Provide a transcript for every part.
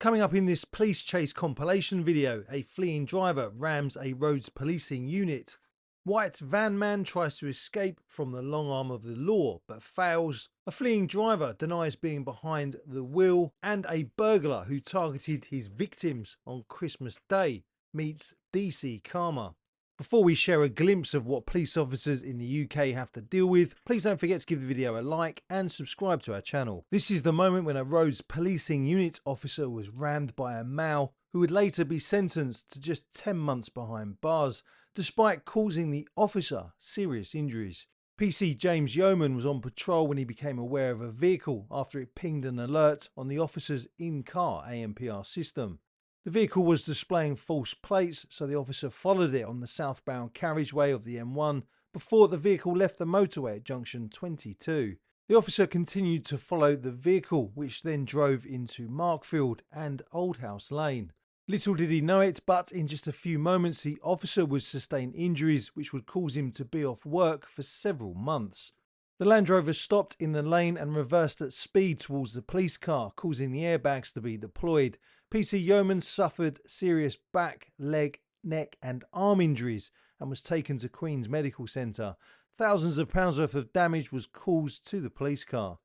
Coming up in this police chase compilation video, a fleeing driver rams a roads policing unit. White van man tries to escape from the long arm of the law but fails. A fleeing driver denies being behind the wheel. And a burglar who targeted his victims on Christmas Day meets DC karma. Before we share a glimpse of what police officers in the UK have to deal with, please don't forget to give the video a like and subscribe to our channel. This is the moment when a roads policing unit officer was rammed by a male who would later be sentenced to just 10 months behind bars, despite causing the officer serious injuries. PC James Yeoman was on patrol when he became aware of a vehicle after it pinged an alert on the officer's in-car ANPR system. The vehicle was displaying false plates, so the officer followed it on the southbound carriageway of the M1 before the vehicle left the motorway at junction 22. The officer continued to follow the vehicle, which then drove into Markfield and Old House Lane. Little did he know it, but in just a few moments the officer would sustain injuries which would cause him to be off work for several months. The Land Rover stopped in the lane and reversed at speed towards the police car, causing the airbags to be deployed. PC Yeoman suffered serious back, leg, neck and arm injuries and was taken to Queen's Medical Centre. Thousands of pounds worth of damage was caused to the police car.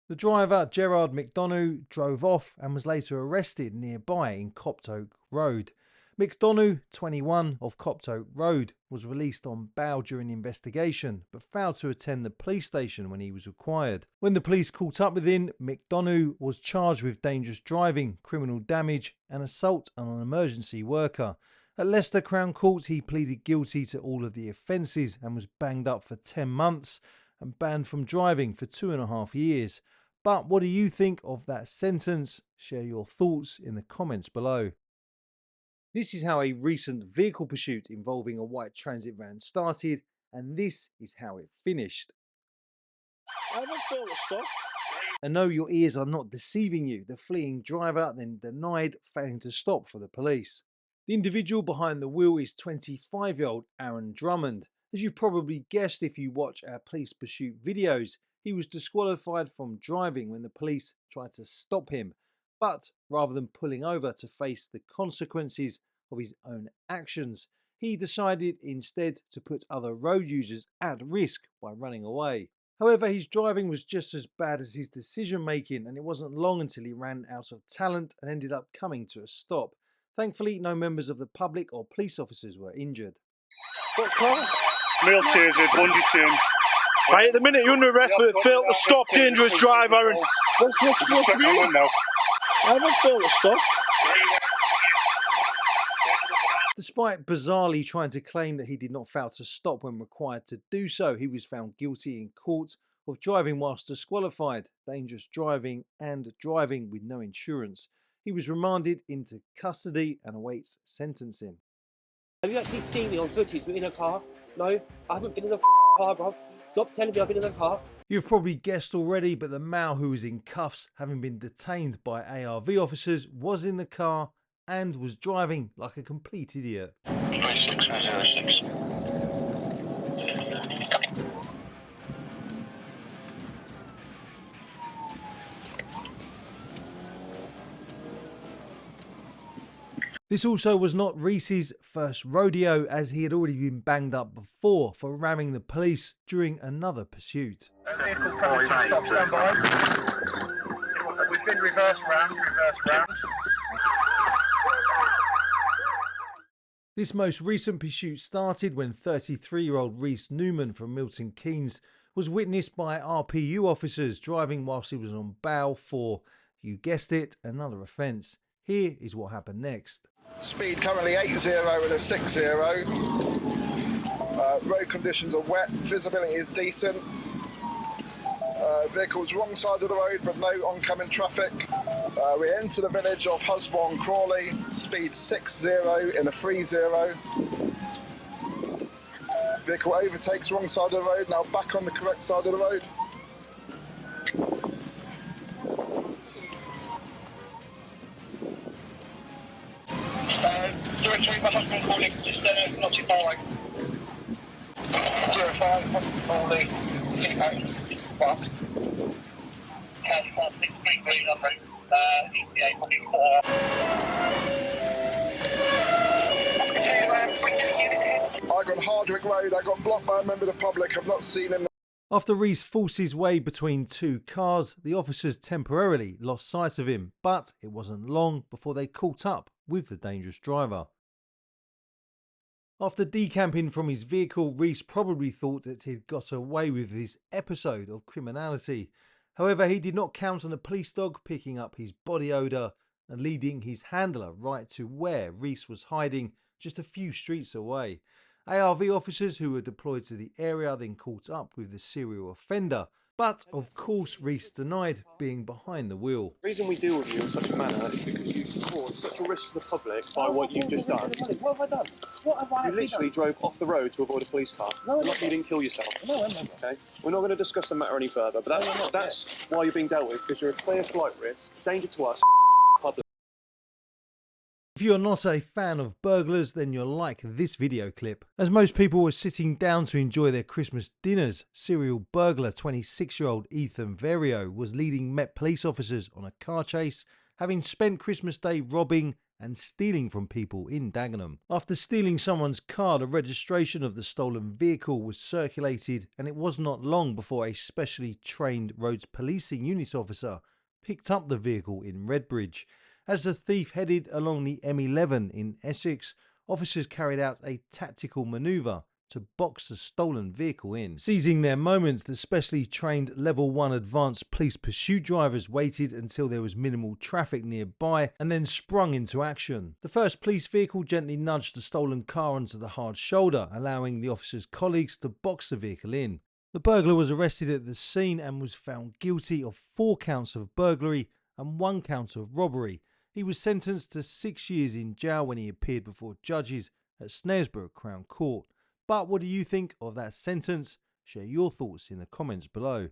The driver, Gerard McDonough, drove off and was later arrested nearby in Coptoke Road. McDonough, 21, of Coptoke Road, was released on bail during the investigation, but failed to attend the police station when he was required. When the police caught up with him, McDonough was charged with dangerous driving, criminal damage and assault on an emergency worker. At Leicester Crown Court, he pleaded guilty to all of the offences and was banged up for 10 months and banned from driving for 2.5 years. But what do you think of that sentence? Share your thoughts in the comments below. This is how a recent vehicle pursuit involving a white transit van started, and this is how it finished. I haven't felt a stop. And no, your ears are not deceiving you. The fleeing driver then denied failing to stop for the police. The individual behind the wheel is 25-year-old Aaron Drummond. As you've probably guessed if you watch our police pursuit videos, he was disqualified from driving when the police tried to stop him. But rather than pulling over to face the consequences of his own actions, he decided instead to put other road users at risk by running away. However, his driving was just as bad as his decision making, and it wasn't long until he ran out of talent and ended up coming to a stop. Thankfully, no members of the public or police officers were injured. What car? Mail tasered, bungee chained. Right, at the minute you're under arrest for failed to stop dangerous driver and... What's Now. I haven't felt a stop. Despite bizarrely trying to claim that he did not fail to stop when required to do so, he was found guilty in court of driving whilst disqualified, dangerous driving and driving with no insurance. He was remanded into custody and awaits sentencing. Have you actually seen me on footage in a car? No, I haven't been in the car, bruv. Stop telling me I've been in the car. You've probably guessed already, but the male who was in cuffs, having been detained by ARV officers, was in the car and was driving like a complete idiot. 3606. This also was not Reese's first rodeo, as he had already been banged up before for ramming the police during another pursuit. Vehicle coming to stop, stand by. We've been reverse round. This most recent pursuit started when 33-year-old Reese Newman from Milton Keynes was witnessed by RPU officers driving whilst he was on bail for, you guessed it, another offence. Here is what happened next. Speed currently 80 with a 60. Road conditions are wet, visibility is decent. Vehicles wrong side of the road but no oncoming traffic. We enter the village of Husband Crawley, speed 60 in a 30. Vehicle overtakes wrong side of the road, now back on the correct side of the road. Directory for Husband Crawley, just not too far away. 05, Husband Crawley, keep out. 10 past 6 3 3 number. ETA probably 4. I got Hardwick Road, I got blocked by a member of the public. I've not seen him. After Reese forced his way between two cars, the officers temporarily lost sight of him, but it wasn't long before they caught up with the dangerous driver. After decamping from his vehicle, Reese probably thought that he'd got away with this episode of criminality. However, he did not count on a police dog picking up his body odour and leading his handler right to where Reese was hiding just a few streets away. ARV officers who were deployed to the area then caught up with the serial offender, but of course Reese denied being behind the wheel. The reason we deal with you in such a manner is because you've caused such a risk to the public by what you've just done. What have I done? What have I You literally drove off the road to avoid a police car. No, I'm Not you didn't kill yourself. No, I'm not. Okay? We're not going to discuss the matter any further, but that's why you're being dealt with, because you're a clear flight risk, danger to us, public. If you're not a fan of burglars, then you'll like this video clip. As most people were sitting down to enjoy their Christmas dinners, serial burglar 26-year-old Ethan Verio was leading Met police officers on a car chase, having spent Christmas Day robbing and stealing from people in Dagenham. After stealing someone's car, the registration of the stolen vehicle was circulated, and it was not long before a specially trained roads policing unit officer picked up the vehicle in Redbridge. As the thief headed along the M11 in Essex, officers carried out a tactical manoeuvre to box the stolen vehicle in. Seizing their moment, the specially trained Level 1 advanced police pursuit drivers waited until there was minimal traffic nearby and then sprung into action. The first police vehicle gently nudged the stolen car onto the hard shoulder, allowing the officers' colleagues to box the vehicle in. The burglar was arrested at the scene and was found guilty of 4 counts of burglary and 1 count of robbery. He was sentenced to 6 years in jail when he appeared before judges at Snaresborough Crown Court. But what do you think of that sentence? Share your thoughts in the comments below.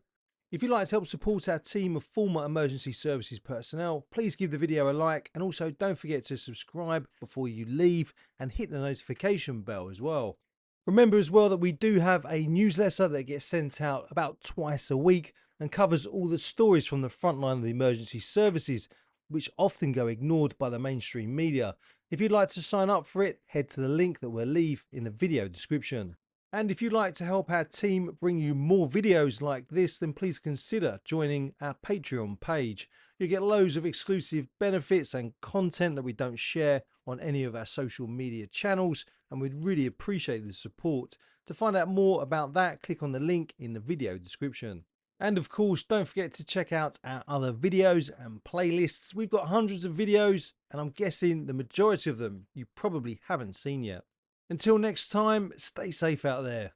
If you'd like to help support our team of former emergency services personnel, please give the video a like, and also don't forget to subscribe before you leave and hit the notification bell as well. Remember as well that we do have a newsletter that gets sent out about twice a week and covers all the stories from the front line of the emergency services, which often go ignored by the mainstream media. If you'd like to sign up for it, head to the link that we'll leave in the video description. And if you'd like to help our team bring you more videos like this, then please consider joining our Patreon page. You'll get loads of exclusive benefits and content that we don't share on any of our social media channels, and we'd really appreciate the support. To find out more about that, click on the link in the video description. And of course, don't forget to check out our other videos and playlists. We've got hundreds of videos, and I'm guessing the majority of them you probably haven't seen yet. Until next time, stay safe out there.